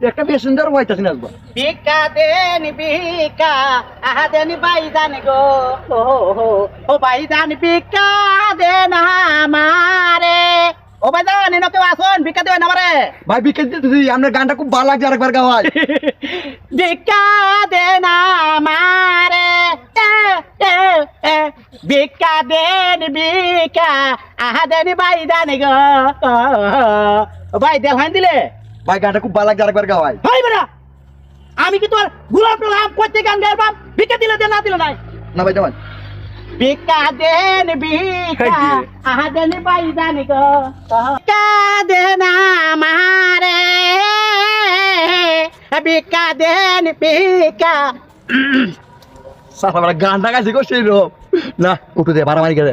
একটা বেশ সুন্দর বইতাছি না ভিক্ষা দেন ভিক্ষা আহা দেন ভাইজান গো ও ভাইজান ভিক্ষা দেন আমারে ও ভাইজান এনে কেউ আসুন ভিক্ষা দেন আমারে ভাই বিকেল দিতেছি আপনার গানটা খুব ভালো লাগছে আরেকবার গাওয়াই ভিক্ষা দেন আমারে ভিক্ষা দেন ভিক্ষা আহা দেন ভাইজান গো ভাই দেল হান দিলে ভাই গানটা খুব ভালো লাগছে আরেকবার গাওয়াই ভাই বেটা আমি কি তোর গোলাপ টোলাপ করতে গান গাইবাম ভিক্ষা দিলে দে না দিলে নাই না ভাই দেওয়ান ভিক্ষা দেন ভিক্ষা আহা দেন ভাইজান গো ভিক্ষা দেন আমারে ভিক্ষা দেন ভিক্ষা সাফা গানটা গাইছে গো সেই রকম না একটু দে বাড়ামারি করে